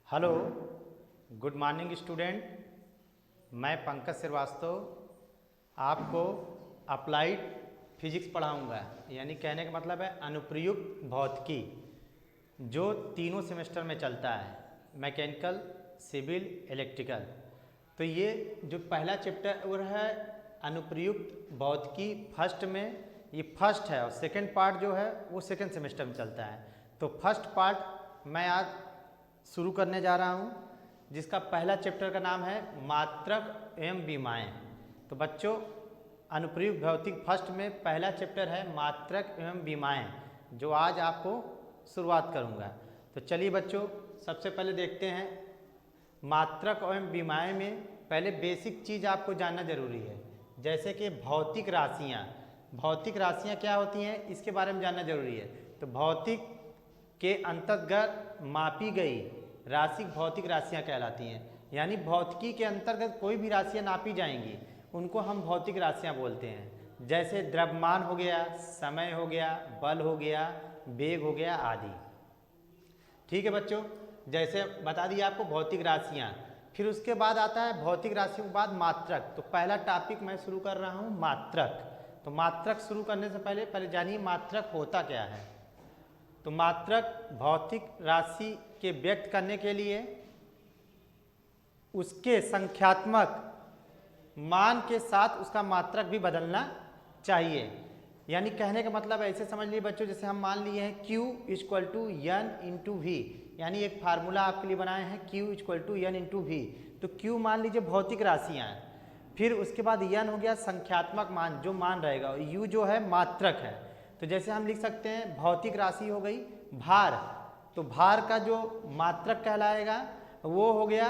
Hello, good morning student. मैं पंकज श्रीवास्तव आपको applied physics पढ़ाऊंगा। यानी कहने का मतलब है अनुप्रयुक्त भौतिकी, जो तीनों सेमेस्टर में चलता है, मैकेनिकल, सिविल, इलेक्ट्रिकल। तो ये जो पहला चैप्टर है अनुप्रयुक्त भौतिकी, फर्स्ट में ये फर्स्ट है और सेकंड पार्ट जो है वो सेकंड सेमेस्टर में चलता है। तो फर्स्ट पार्ट मैं आज शुरू करने जा रहा हूँ, जिसका पहला चैप्टर का नाम है मात्रक एवं विमाएँ। तो बच्चों, अनुप्रयुक्त भौतिक फर्स्ट में पहला चैप्टर है मात्रक एवं विमाएँ, जो आज आपको शुरुआत करूँगा। तो चलिए बच्चों, सबसे पहले देखते हैं मात्रक एवं विमाएँ में पहले बेसिक चीज़ आपको जानना जरूरी है, जैसे कि भौतिक राशियाँ। भौतिक राशियाँ क्या होती हैं, इसके बारे में जानना जरूरी है। तो भौतिक के अंतर्गत मापी गई राशि भौतिक राशियाँ कहलाती हैं। यानी भौतिकी के अंतर्गत कोई भी राशियाँ नापी जाएंगी, उनको हम भौतिक राशियाँ बोलते हैं। जैसे द्रव्यमान हो गया, समय हो गया, बल हो गया, वेग हो गया आदि। ठीक है बच्चों, जैसे बता दिया आपको भौतिक राशियाँ। फिर उसके बाद आता है भौतिक राशियों के बाद मात्रक। तो पहला टॉपिक मैं शुरू कर रहा हूँ मात्रक। तो मात्रक शुरू करने से पहले जानिए मात्रक होता क्या है। तो मात्रक भौतिक राशि के व्यक्त करने के लिए उसके संख्यात्मक मान के साथ उसका मात्रक भी बदलना चाहिए। यानी कहने का मतलब ऐसे समझ लीजिए बच्चों, जैसे हम मान लिए हैं Q equal to N into V. यानी एक फार्मूला आपके लिए बनाए हैं Q equal to N into V. तो Q मान लीजिए भौतिक राशियाँ हैं, फिर उसके बाद एन हो गया संख्यात्मक मान, जो मान रहेगा, और U जो है मात्रक है। तो जैसे हम लिख सकते हैं भौतिक राशि हो गई भार। तो भार का जो मात्रक कहलाएगा वो हो गया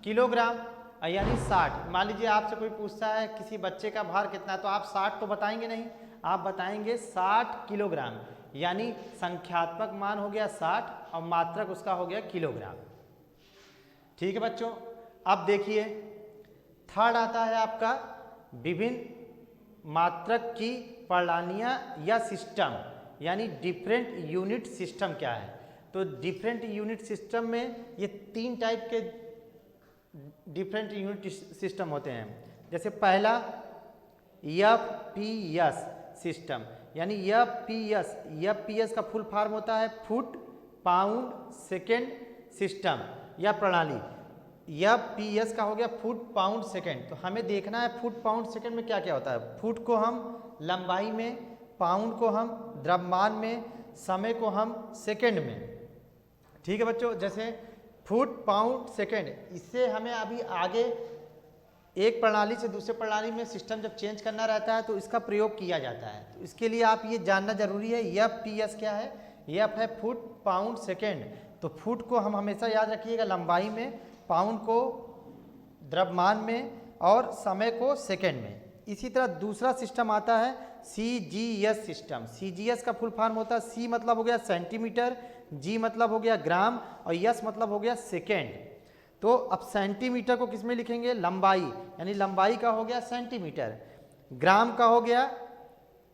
किलोग्राम, यानी 60। मान लीजिए आपसे कोई पूछता है किसी बच्चे का भार कितना है, तो आप 60 तो बताएंगे नहीं, आप बताएंगे 60 किलोग्राम। यानी संख्यात्मक मान हो गया 60 और मात्रक उसका हो गया किलोग्राम। ठीक है बच्चों, अब देखिए थर्ड आता है आपका विभिन्न मात्रक की प्रणालियाँ या सिस्टम, यानी डिफरेंट यूनिट सिस्टम क्या है। तो डिफरेंट यूनिट सिस्टम में ये तीन टाइप के डिफरेंट यूनिट सिस्टम होते हैं। जैसे पहला एफपीएस सिस्टम, यानी एफपीएस का फुल फॉर्म होता है फुट पाउंड सेकेंड सिस्टम या प्रणाली। एफपीएस का हो गया फुट पाउंड सेकेंड। तो हमें देखना है फुट पाउंड सेकेंड में क्या क्या होता है। फुट को हम लंबाई में, पाउंड को हम द्रव्यमान में, समय को हम सेकेंड में। ठीक है बच्चों, जैसे फुट पाउंड सेकेंड, इससे हमें अभी आगे एक प्रणाली से दूसरे प्रणाली में सिस्टम जब चेंज करना रहता है तो इसका प्रयोग किया जाता है। तो इसके लिए आप ये जानना जरूरी है एफपीएस क्या है। एफ है फुट पाउंड सेकेंड। तो फुट को हम हमेशा याद रखिएगा लंबाई में, पाउंड को द्रव्यमान में और समय को सेकेंड में। इसी तरह दूसरा सिस्टम आता है सीजीएस सिस्टम। सीजीएस का फुल फॉर्म होता है, सी मतलब हो गया सेंटीमीटर, जी मतलब हो गया ग्राम और यस मतलब हो गया सेकेंड। तो अब सेंटीमीटर को किस में लिखेंगे, लंबाई, यानी लंबाई का हो गया सेंटीमीटर, ग्राम का हो गया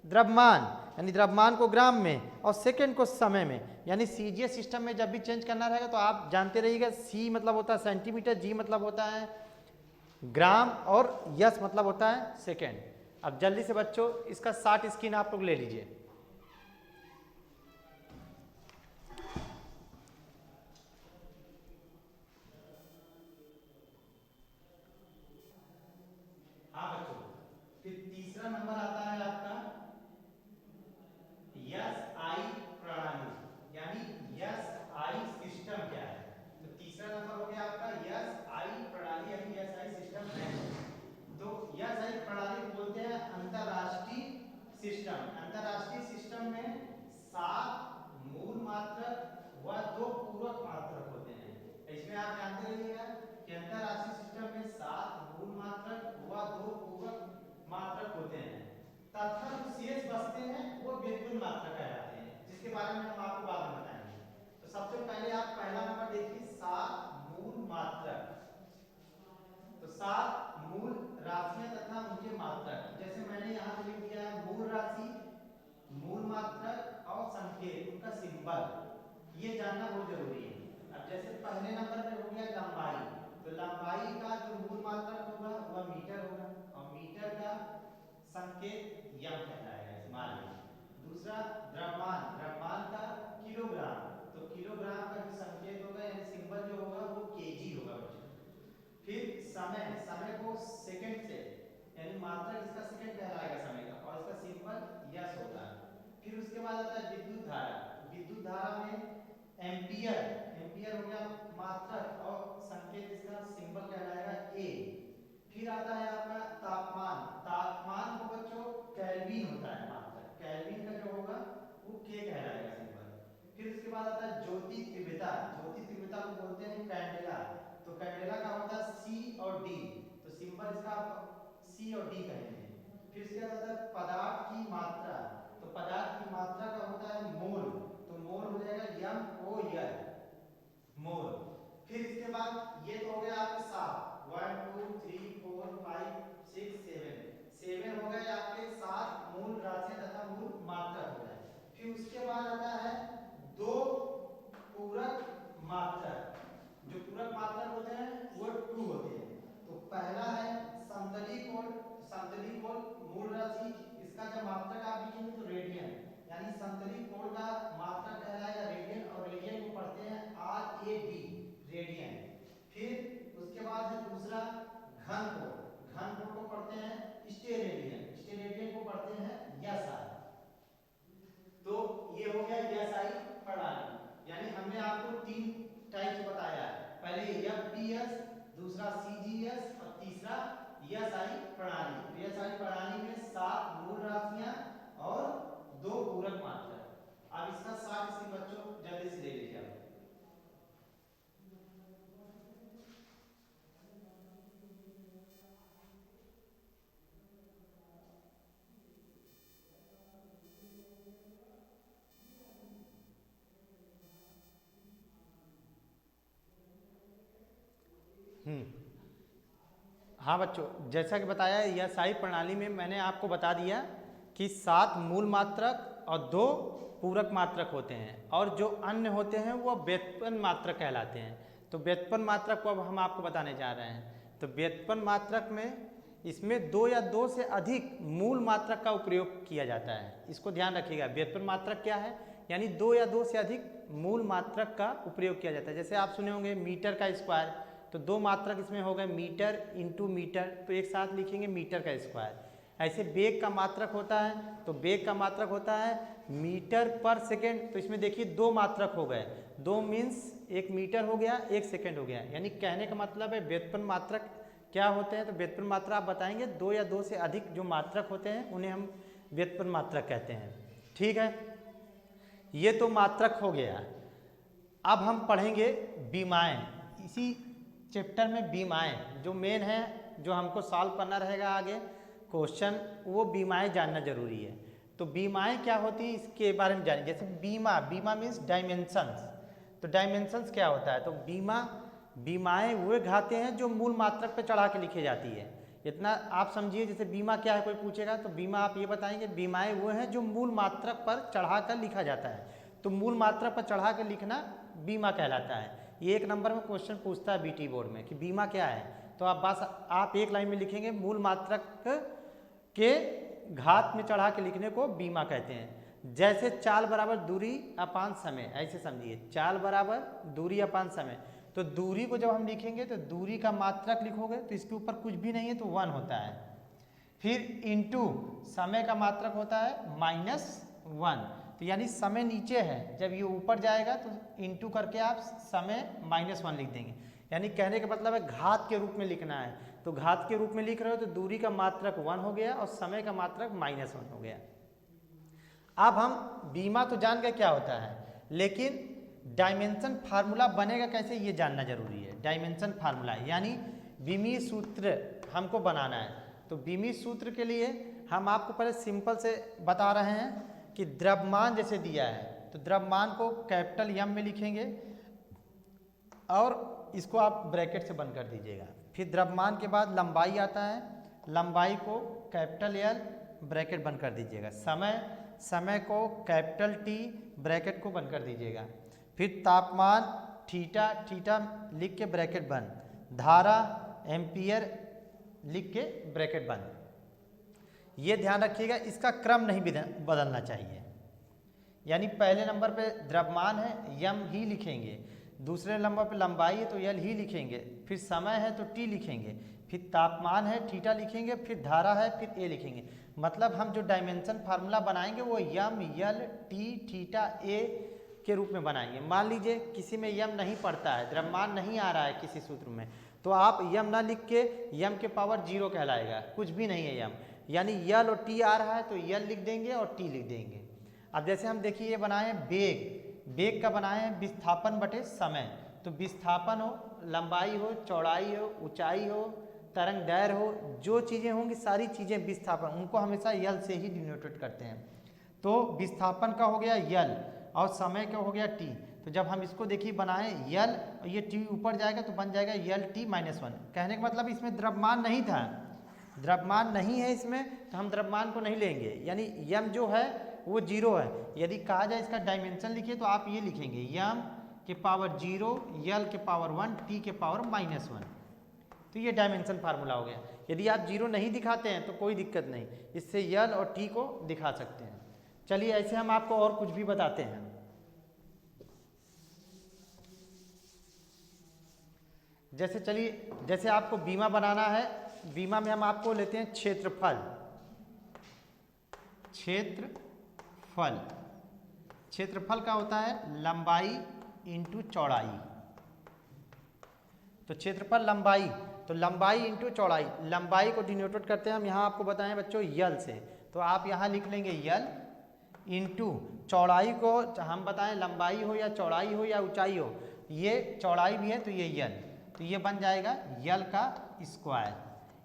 द्रव्यमान, यानी द्रव्यमान को ग्राम में, और सेकेंड को समय में। यानी सीजीएस सिस्टम में जब भी चेंज करना रहेगा तो आप जानते रहिएगा सी मतलब होता है सेंटीमीटर, जी मतलब होता है ग्राम और यस मतलब होता है सेकेंड। अब जल्दी से बच्चों इसका 60 स्क्रीन आप लोग ले लीजिए। हाँ बच्चों, फिर तीसरा नंबर आता है आपका यस आई प्रणाली, यानी यस आई सिस्टम क्या है। तो तीसरा नंबर हो गया आपका यस आई प्रणाली, यानी यस आई सिस्टम है। तो यस आई प्रणाली को बोलते हैं अंतरराष्ट्रीय सिस्टम। अंतरराष्ट्रीय सिस्टम में 7 मूल मात्रक व 2 पूरक मात्रक होते हैं। इसमें आप जानते रहिएगा कि अंतरराष्ट्रीय सिस्टम में 7 मूल मात्रक व 2 पूरक मात्रक होते हैं तथा जो शेष बचते हैं वो व्युत्पन्न मात्रक कहलाते हैं, जिसके बारे में हम आपको बाद में बताएंगे। तो सबसे पहले आप पहला नंबर देखिए 7 मूल मात्रक। तो 7 मूल राशियां तथा उनके मात्रक। तो जैसे मैंने यहाँ पे लिख दिया है मूल राशि, मूल मात्रक और संकेत, उनका सिंबल, ये जानना बहुत जरूरी है। अब जैसे पहले नंबर पे हो गया लंबाई, तो लंबाई का जो मूल मात्रक होगा वह मीटर होगा और मीटर का संकेत यम कहलाएगा, मान लीजिए। दूसरा द्रव्यमान, द्रव्यमान का किलोग्राम, तो किलोग्राम का जो संकेत होगा यानी सिंबल जो होगा वो केजी होगा बच्चों। फिर समय, समय को सेकंड से यानी मात्रक इसका सेकंड कहलाएगा समय का और इसका सिंबल यस होगा। फिर उसके बाद आता है विद्युत धारा, विद्युत धारा में एम्पियर, एम्पियर हो गया मात्रक और संकेत इसका सिंबल कहलाएगा ए। फिर आता है आपका तापमान, तापमान को बच्चों केल्विन होता है मात्रक, केल्विन का जो होगा वो के कहलाएगा सिंबल। फिर उसके बाद आता है ज्योति तीव्रता, ज्योति तीव्रता को बोलते हैं कैंडेला, तो कैंडेला का होता है सी और डी, तो सिंबल इसका सी और डी कहेंगे। फिर उसके बाद आता है पदार्थ की मात्रा, तो पदार्थ की मात्रा का होता है मोल, तो मोल हो जाएगा एम ओ एल, मोल। फिर इसके बाद ये तो हो गया आपके 7, 1 2 3 4 5 6 7 हो गए आपके 7 मूल राशियां तथा मूल मात्रक हो गए। फिर उसके बाद आता है 2 पूरक मात्रक, जो पूरक मात्रक होते हैं वो 2 होते हैं। तो पहला है समतली कोण, समतली कोण मूल राशि, इसका जब मात्रक आप लिखेंगे तो रेडियन, यानी समतली कोण का मात्रक कहलाएगा रेडियन और रेडियन को पढ़ते हैं आर ए डी, रेडियन। फिर उसके बाद है दूसरा घन कोण, घन कोण को पढ़ते हैं स्टेरेडियन, स्टेरेडियन को पढ़ते हैं यस आई। तो ये हो गया यस आई प्रणाली, यानी हमने आपको 3 टाइप्स बताया, पहले एफपीएस, दूसरा सीजीएस और तीसरा यस आई प्रणाली। यस आई प्रणाली में 7 मूल राशियां और 2 पूरक मात्रक। अब इसका सार इसके बच्चों जल्दी से ले लीजिए आप। हाँ बच्चों, जैसा कि बताया यह सारी प्रणाली में मैंने आपको बता दिया कि 7 मूल मात्रक और 2 पूरक मात्रक होते हैं और जो अन्य होते हैं वो व्युत्पन्न मात्रक कहलाते हैं। तो व्युत्पन्न मात्रक को अब हम आपको बताने जा रहे हैं। तो व्युत्पन्न मात्रक में इसमें 2 या 2 से अधिक मूल मात्रक का उपयोग किया जाता है, इसको ध्यान रखिएगा। व्युत्पन्न मात्रक क्या है, यानी 2 या 2 से अधिक मूल मात्रक का उपयोग किया जाता है। जैसे आप सुने होंगे मीटर का स्क्वायर, तो 2 मात्रक इसमें हो गए मीटर इंटू मीटर, तो एक साथ लिखेंगे मीटर का स्क्वायर। ऐसे वेग का मात्रक होता है, तो वेग का मात्रक होता है मीटर पर सेकेंड, तो इसमें देखिए 2 मात्रक हो गए, 2 मीन्स 1 मीटर हो गया 1 सेकेंड हो गया। यानी कहने का मतलब है व्युत्पन्न मात्रक क्या होते हैं, तो व्युत्पन्न मात्रा आप बताएंगे 2 या 2 से अधिक जो मात्रक होते हैं उन्हें हम व्युत्पन्न मात्रक कहते हैं। ठीक है, ये तो मात्रक हो गया। अब हम पढ़ेंगे बीमाएं, इसी चैप्टर में बीमाएं जो मेन है, जो हमको सॉल्व करना रहेगा आगे क्वेश्चन, वो बीमाएं जानना जरूरी है। तो बीमाएं क्या होती है इसके बारे में जानिए। जैसे बीमा, बीमा मीन्स डायमेंशंस, तो डायमेंशंस क्या होता है, तो बीमाएं वो घाते हैं जो मूल मात्रक पे चढ़ा के लिखी जाती है। इतना आप समझिए, जैसे बीमा क्या है कोई पूछेगा तो बीमा आप ये बताएंगे बीमाएं वो हैं जो मूल मात्रक पर चढ़ा कर लिखा जाता है। तो मूल मात्रक पर चढ़ा कर लिखना बीमा कहलाता है। ये 1 नंबर में क्वेश्चन पूछता है बीटी बोर्ड में कि बीमा क्या है, तो आप बस आप 1 लाइन में लिखेंगे मूल मात्रक के घात में चढ़ा के लिखने को बीमा कहते हैं। जैसे चाल बराबर दूरी अपान समय, ऐसे समझिए चाल बराबर दूरी अपान समय, तो दूरी को जब हम लिखेंगे तो दूरी का मात्रक लिखोगे तो इसके ऊपर कुछ भी नहीं है तो 1 होता है। फिर इंटू समय का मात्रक होता है -1, तो यानी समय नीचे है, जब ये ऊपर जाएगा तो इंटू करके आप समय -1 लिख देंगे। यानी कहने का मतलब है घात के रूप में लिखना है, तो घात के रूप में लिख रहे हो तो दूरी का मात्रक 1 हो गया और समय का मात्रक -1 हो गया। अब हम बीमा तो जान गए क्या होता है, लेकिन डायमेंशन फार्मूला बनेगा कैसे ये जानना जरूरी है। डायमेंशन फार्मूला यानी बीमीय सूत्र हमको बनाना है। तो बीमीय सूत्र के लिए हम आपको पहले सिंपल से बता रहे हैं कि द्रव्यमान जैसे दिया है तो द्रव्यमान को कैपिटल एम में लिखेंगे और इसको आप ब्रैकेट से बंद कर दीजिएगा। फिर द्रव्यमान के बाद लंबाई आता है, लंबाई को कैपिटल एल ब्रैकेट बंद कर दीजिएगा। समय को कैपिटल टी ब्रैकेट को बंद कर दीजिएगा। फिर तापमान थीटा, थीटा लिख के ब्रैकेट बंद, धारा एम्पियर लिख के ब्रैकेट बंद। ये ध्यान रखिएगा, इसका क्रम नहीं बदलना चाहिए। यानी पहले नंबर पे द्रव्यमान है यम ही लिखेंगे, दूसरे नंबर पे लंबाई है तो यल ही लिखेंगे, फिर समय है तो टी लिखेंगे, फिर तापमान है थीटा लिखेंगे, फिर धारा है फिर ए लिखेंगे। मतलब हम जो डायमेंशन फार्मूला बनाएंगे वो यम यल टी थीटा ए के रूप में बनाएंगे। मान लीजिए किसी में यम नहीं पड़ता है, द्रव्यमान नहीं आ रहा है किसी सूत्र में, तो आप यम ना लिख के यम के पावर 0 कहलाएगा, कुछ भी नहीं है यम। यानी यल और टी आ रहा है तो यल लिख देंगे और टी लिख देंगे। अब जैसे हम देखिए ये बनाए हैं बेग, बेग का बनाए हैं विस्थापन बटे समय। तो विस्थापन हो, लंबाई हो, चौड़ाई हो, ऊंचाई हो, तरंग दैर्घ्य हो, जो चीज़ें होंगी सारी चीज़ें विस्थापन, उनको हमेशा यल से ही डिनोटेट करते हैं। तो विस्थापन का हो गया यल और समय का हो गया टी। तो जब हम इसको देखिए बनाएं यल और ये टी ऊपर जाएगा तो बन जाएगा यल टी माइनस 1। कहने का मतलब इसमें द्रव्यमान नहीं था, द्रव्यमान नहीं है इसमें, तो हम द्रव्यमान को नहीं लेंगे। यानी यम जो है वो 0 है। यदि कहा जाए इसका डायमेंशन लिखिए तो आप ये लिखेंगे यम के पावर 0, यल के पावर 1, टी के पावर -1। तो ये डायमेंशन फार्मूला हो गया। यदि आप 0 नहीं दिखाते हैं तो कोई दिक्कत नहीं, इससे यल और टी को दिखा सकते हैं। चलिए ऐसे हम आपको और कुछ भी बताते हैं। जैसे चलिए, जैसे आपको बीमा बनाना है, बीमा में हम आपको लेते हैं क्षेत्रफल। क्षेत्रफल, क्षेत्रफल का होता है लंबाई इंटू चौड़ाई। तो क्षेत्रफल लंबाई, तो लंबाई इंटू चौड़ाई, लंबाई को डिनोटेट करते हैं हम यहाँ आपको बताएं बच्चों यल से। तो आप यहाँ लिख लेंगे यल इंटू चौड़ाई को हम बताएं लंबाई हो या चौड़ाई हो या ऊंचाई हो, ये चौड़ाई भी है तो ये यल, तो ये बन जाएगा यल का स्क्वायर।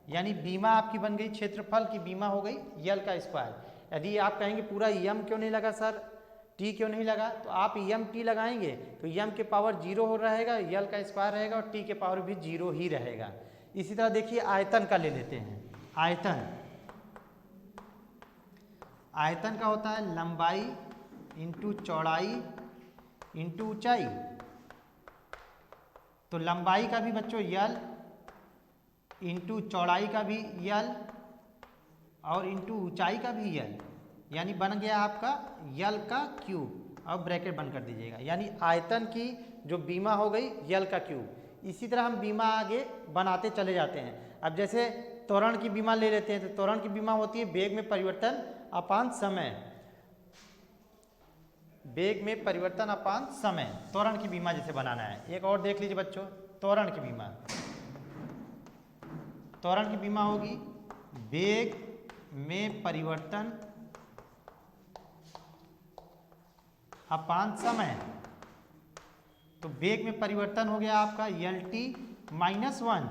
यानी बीमा आपकी बन गई, क्षेत्रफल की बीमा हो गई यल का स्क्वायर। यदि आप कहेंगे पूरा यम क्यों नहीं लगा सर, टी क्यों नहीं लगा, तो आप यम टी लगाएंगे तो यम के पावर 0 हो रहेगा, यल का स्क्वायर रहेगा और टी के पावर भी 0 ही रहेगा। इसी तरह देखिए आयतन का ले लेते हैं। आयतन, आयतन का होता है लंबाई इंटू चौड़ाई इंटू ऊंचाई। तो लंबाई का भी बच्चों यल इंटू चौड़ाई का भी यल और इंटू ऊंचाई का भी यल, यानी बन गया आपका यल का क्यूब। अब ब्रैकेट बंद कर दीजिएगा। यानी आयतन की जो बीमा हो गई यल का क्यूब। इसी तरह हम बीमा आगे बनाते चले जाते हैं। अब जैसे त्वरण की बीमा ले लेते हैं, तो त्वरण की बीमा होती है वेग में परिवर्तन अपान समय। वेग में परिवर्तन अपान समय, त्वरण की बीमा जैसे बनाना है। एक और देख लीजिए बच्चों, त्वरण की बीमा। त्वरण की बीमा होगी वेग में परिवर्तन अपान समय। तो वेग में परिवर्तन हो गया आपका यल टी -1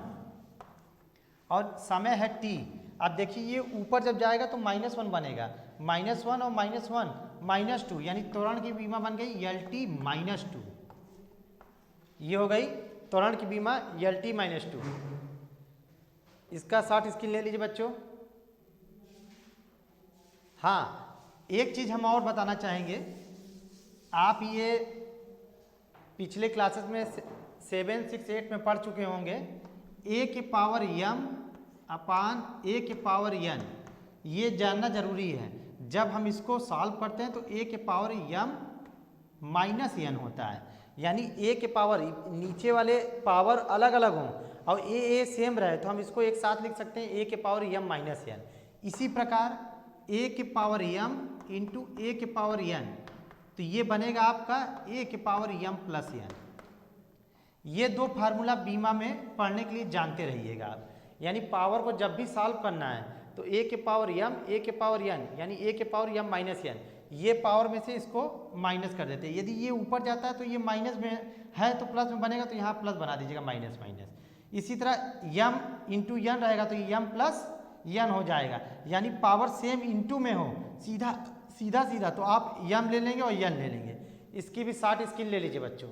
और समय है टी। अब देखिए ये ऊपर जब जाएगा तो -1 बनेगा, -1 और -1 -2, यानी त्वरण की बीमा बन गई यल टी -2। ये हो गई त्वरण की बीमा यल टी -2। इसका शॉर्ट स्क्रीन ले लीजिए बच्चों। हाँ, एक चीज हम और बताना चाहेंगे। आप ये पिछले क्लासेस में 7, 6, 8 में पढ़ चुके होंगे। ए के पावर यम अपान ए के पावर यन, ये जानना जरूरी है। जब हम इसको सॉल्व करते हैं तो ए के पावर यम -n होता है। यानी ए के पावर, नीचे वाले पावर अलग अलग हों और ए सेम रहे तो हम इसको एक साथ लिख सकते हैं ए के पावर यम -n। इसी प्रकार ए के पावर यम इंटू ए के पावर n, तो ये बनेगा आपका ए के पावर यम प्लस n। ये दो फार्मूला बीमा में पढ़ने के लिए जानते रहिएगा आप। यानी पावर को जब भी सॉल्व करना है तो ए के पावर यम, ए के पावर n, यानी ए के पावर यम -n, ये पावर में से इसको माइनस कर देते हैं। यदि ये ऊपर जाता है तो ये माइनस में है तो प्लस में बनेगा, तो यहाँ प्लस बना दीजिएगा माइनस। इसी तरह यम इंटू n रहेगा तो यम प्लस n हो जाएगा। यानी पावर सेम इंटू में हो, सीधा, तो आप यम ले लेंगे और n ले लेंगे। इसकी भी शॉर्ट स्क्रीन ले लीजिए बच्चों।